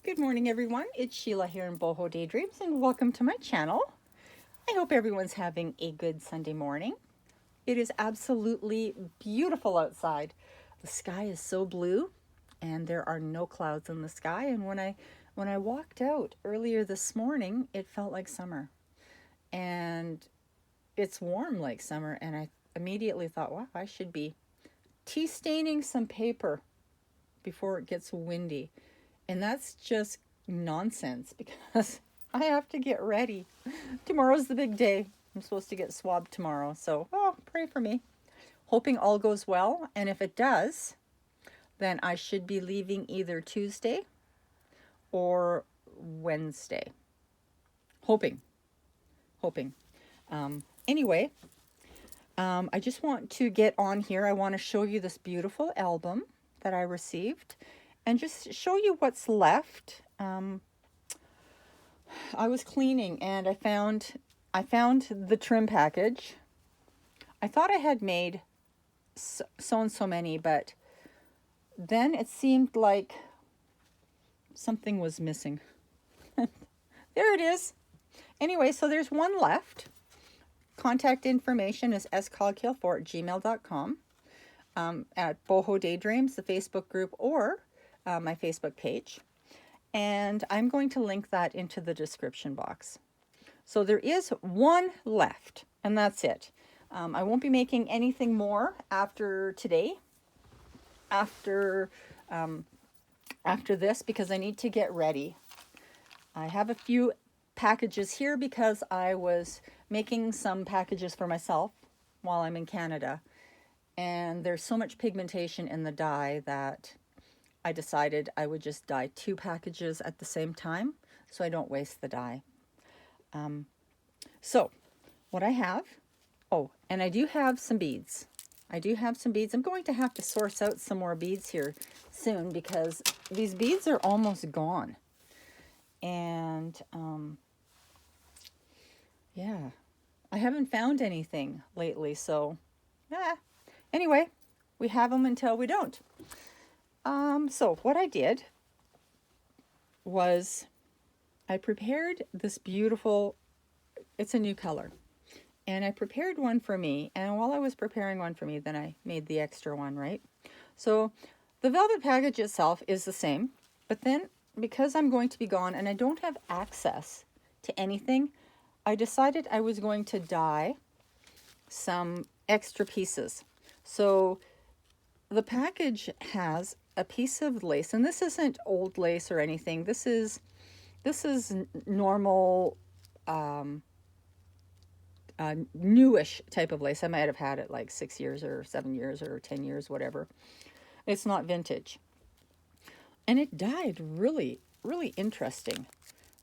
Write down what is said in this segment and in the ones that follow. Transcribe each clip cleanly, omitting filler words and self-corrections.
Good morning, everyone. It's Sheila here in Boho Daydreams, and welcome to my channel. I hope everyone's having a good Sunday morning. It is absolutely beautiful outside. The sky is so blue, and there are no clouds in the sky. And when I walked out earlier this morning, it felt like summer, and it's warm like summer. And I immediately thought, wow, I should be tea staining some paper before it gets windy. And that's just nonsense because I have to get ready. Tomorrow's the big day. I'm supposed to get swabbed tomorrow. So, pray for me. Hoping all goes well. And if it does, then I should be leaving either Tuesday or Wednesday. Hoping. Anyway, I just want to get on here. I want to show you this beautiful album that I received and just show you what's left. I was cleaning and I found the trim package. I thought I had made so and so many, but then it seemed like something was missing. There it is. Anyway, so there's one left. Contact information is scoghill4@gmail.com, at Boho Daydreams, the Facebook group, or my Facebook page. And I'm going to link that into the description box. So there is one left, and that's it. I won't be making anything more after today, after this, because I need to get ready. I have a few packages here because I was making some packages for myself while I'm in Canada. And there's so much pigmentation in the dye that I decided I would just dye 2 packages at the same time so I don't waste the dye. So what I have, and I do have some beads. I'm going to have to source out some more beads here soon because these beads are almost gone. And yeah, I haven't found anything lately, so anyway, we have them until we don't. So what I did was I prepared this beautiful, it's a new color, and I prepared one for me, and while I was preparing one for me, then I made the extra one, right? So the velvet package itself is the same, but then because I'm going to be gone and I don't have access to anything, I decided I was going to dye some extra pieces. So the package has a piece of lace, and this isn't old lace or anything. This is normal, newish type of lace. I might have had it like 6 years or 7 years or 10 years, whatever. It's not vintage. And it dyed really, really interesting.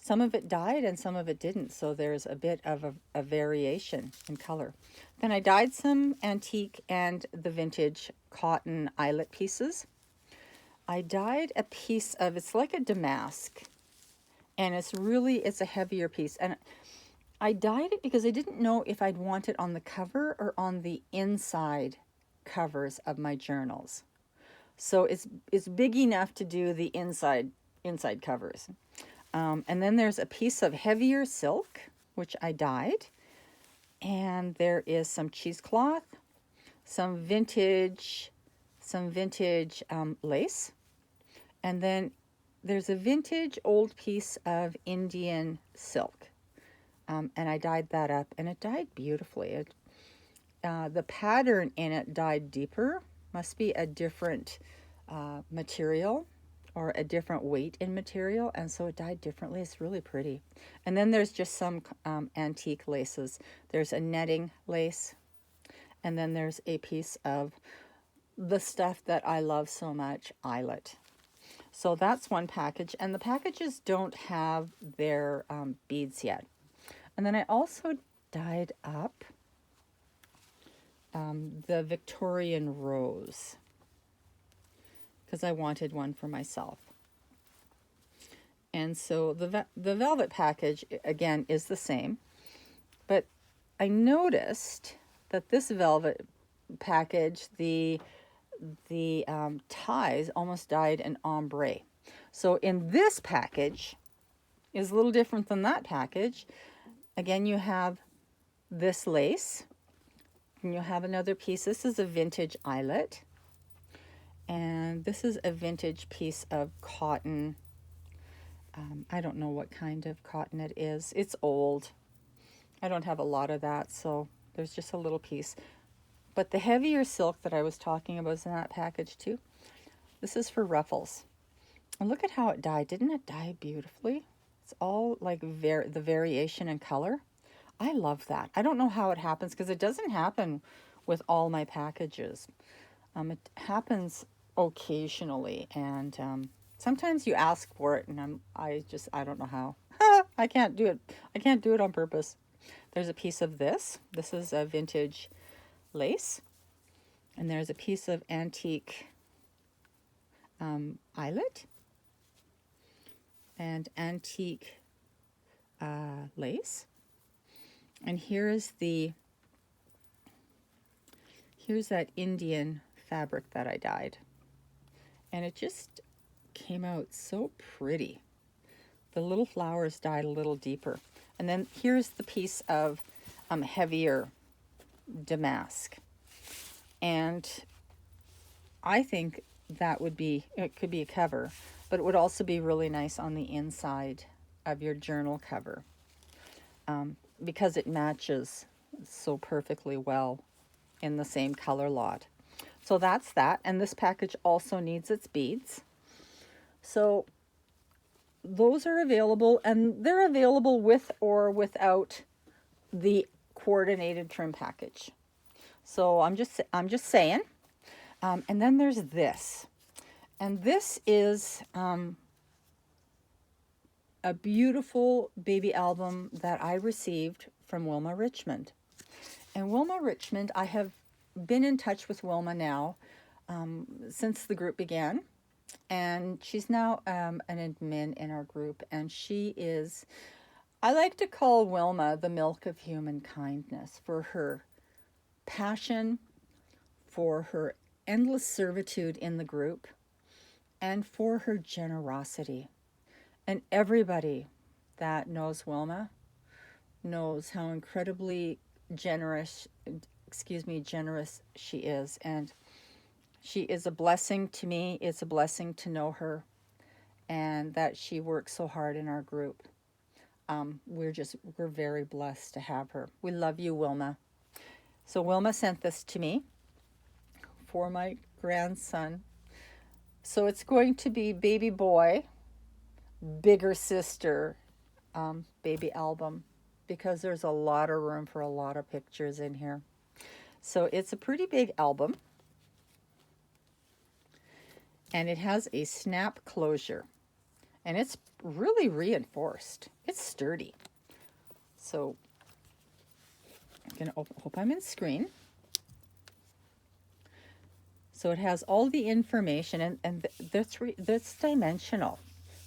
Some of it dyed and some of it didn't, so there's a bit of a variation in color. Then I dyed some antique and the vintage cotton eyelet pieces. I dyed a piece of, it's like a damask, and it's a heavier piece. And I dyed it because I didn't know if I'd want it on the cover or on the inside covers of my journals. So it's big enough to do the inside covers. And then there's a piece of heavier silk, which I dyed. And there is some cheesecloth, some vintage lace. And then there's a vintage old piece of Indian silk. And I dyed that up, and it dyed beautifully. The pattern in it dyed deeper. Must be a different material or a different weight in material, and so it dyed differently. It's really pretty. And then there's just some antique laces. There's a netting lace, and then there's a piece of the stuff that I love so much, eyelet. So that's one package, and the packages don't have their beads yet. And then I also dyed up the Victorian rose because I wanted one for myself. And so the velvet package, again, is the same. But I noticed that this velvet package, the ties almost dyed an ombre. So in this package is a little different than that package. Again, you have this lace, and you have another piece. This is a vintage eyelet, and this is a vintage piece of cotton. I don't know what kind of cotton it is. It's old. I don't have a lot of that, so there's just a little piece. But the heavier silk that I was talking about is in that package too. This is for ruffles. And look at how it dyed. Didn't it dye beautifully? It's all like the variation in color. I love that. I don't know how it happens because it doesn't happen with all my packages. It happens occasionally, and sometimes you ask for it, and I don't know how. I can't do it. I can't do it on purpose. There's a piece of this. This is a vintage lace, and there's a piece of antique eyelet and antique lace. And here's that Indian fabric that I dyed, and it just came out so pretty. The little flowers dyed a little deeper. And then here's the piece of heavier damask, and I think that it could be a cover, but it would also be really nice on the inside of your journal cover, because it matches so perfectly well in the same color lot. So that's that. And this package also needs its beads. So those are available, and they're available with or without the coordinated trim package. So I'm just saying. And then there's this. And this is a beautiful baby album that I received from Wilma Richmond. And Wilma Richmond, I have been in touch with Wilma now since the group began. And she's now an admin in our group. And she is, I like to call Wilma the milk of human kindness for her passion, for her endless servitude in the group, and for her generosity. And everybody that knows Wilma knows how incredibly generous she is. And she is a blessing to me. It's a blessing to know her, and that she works so hard in our group. We're very blessed to have her. We love you, Wilma. So Wilma sent this to me for my grandson. So it's going to be baby boy, bigger sister, baby album, because there's a lot of room for a lot of pictures in here. So it's a pretty big album, and it has a snap closure, and it's really reinforced. It's sturdy. So I'm going to hope I'm in screen. So it has all the information, and that's dimensional.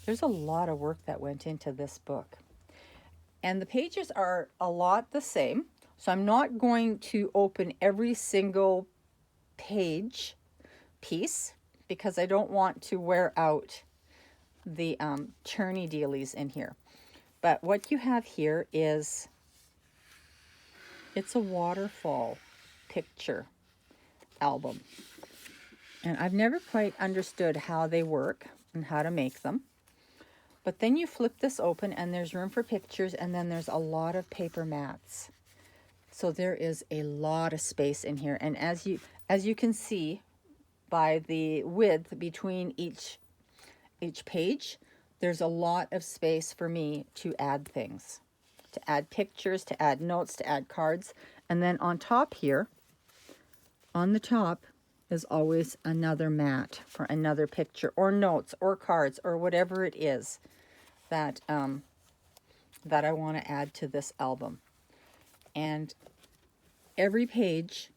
There's a lot of work that went into this book. And the pages are a lot the same. So I'm not going to open every single piece because I don't want to wear out the turny dealies in here. But what you have here is, it's a waterfall picture album. And I've never quite understood how they work and how to make them. But then you flip this open, and there's room for pictures, and then there's a lot of paper mats. So there is a lot of space in here. And as you can see by the width between each page, there's a lot of space for me to add things, to add pictures, to add notes, to add cards. And then on top here, on the top, is always another mat for another picture or notes or cards or whatever it is that that I want to add to this album. And every page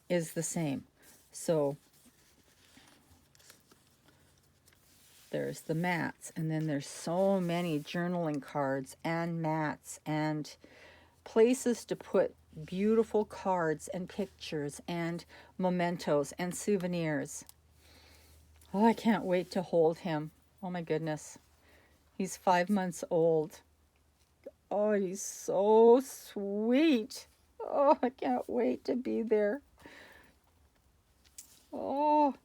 is the same. So there's the mats, and then there's so many journaling cards and mats and places to put beautiful cards and pictures and mementos and souvenirs. Oh, I can't wait to hold him. Oh my goodness. He's 5 months old. Oh, he's so sweet. Oh, I can't wait to be there. Oh,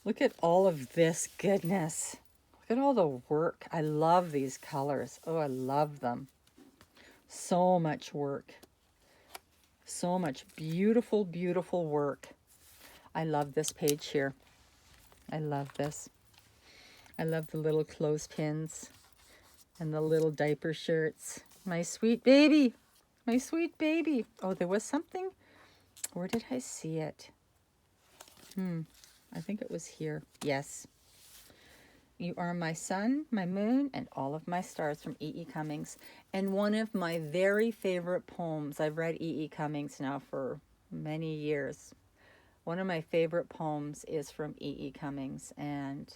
look at all of this goodness. Look at all the work. I love these colors. Oh, I love them. So much work. So much beautiful, beautiful work. I love this page here. I love this. I love the little clothespins and the little diaper shirts. My sweet baby. My sweet baby. Oh, there was something. Where did I see it? I think it was here. Yes. You are my sun, my moon, and all of my stars from E. E. Cummings. And one of my very favorite poems. I've read E. E. Cummings now for many years. One of my favorite poems is from E. E. Cummings. And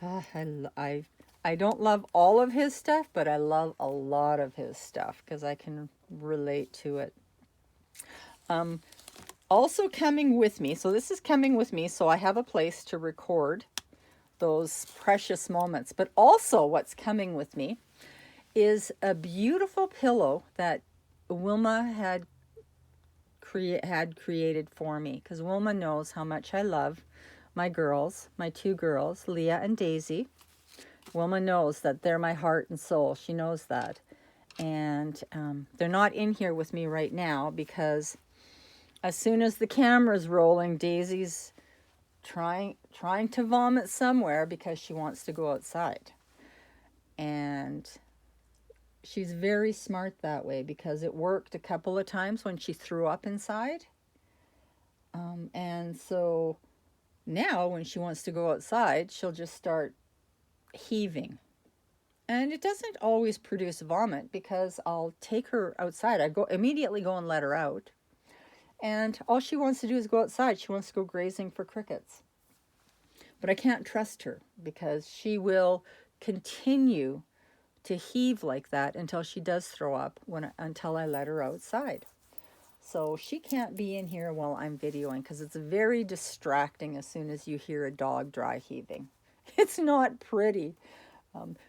I don't love all of his stuff, but I love a lot of his stuff because I can relate to it. Also coming with me, so this is coming with me, so I have a place to record those precious moments. But also what's coming with me is a beautiful pillow that Wilma had created for me, because Wilma knows how much I love my girls, my two girls, Leah and Daisy. Wilma knows that they're my heart and soul. She knows that. And they're not in here with me right now because as soon as the camera's rolling, Daisy's trying to vomit somewhere because she wants to go outside. And she's very smart that way because it worked a couple of times when she threw up inside. And so now when she wants to go outside, she'll just start heaving. And it doesn't always produce vomit because I'll take her outside. I immediately go and let her out. And all she wants to do is go outside. She wants to go grazing for crickets. But I can't trust her because she will continue to heave like that until she does throw up until I let her outside. So she can't be in here while I'm videoing because it's very distracting as soon as you hear a dog dry heaving. It's not pretty.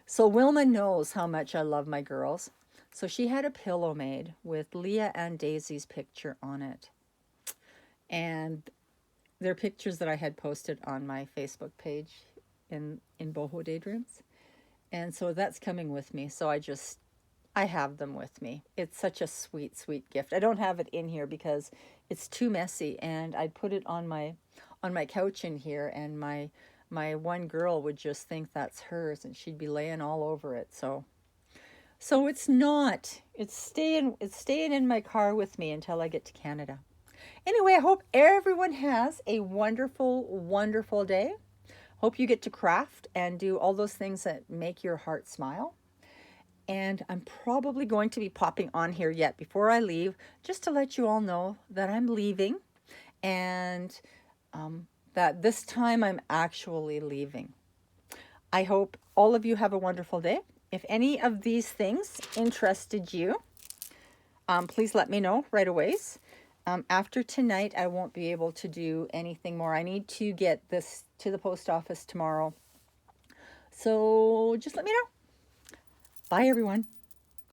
So Wilma knows how much I love my girls. So she had a pillow made with Leah and Daisy's picture on it. And they're pictures that I had posted on my Facebook page in Boho Daydreams. And so that's coming with me. So I have them with me. It's such a sweet, sweet gift. I don't have it in here because it's too messy, and I'd put it on my couch in here, and my one girl would just think that's hers, and she'd be laying all over it. So it's not. It's staying in my car with me until I get to Canada. Anyway, I hope everyone has a wonderful, wonderful day. Hope you get to craft and do all those things that make your heart smile. And I'm probably going to be popping on here yet before I leave, just to let you all know that I'm leaving, and that this time I'm actually leaving. I hope all of you have a wonderful day. If any of these things interested you, please let me know right away. After tonight, I won't be able to do anything more. I need to get this to the post office tomorrow. So just let me know. Bye, everyone.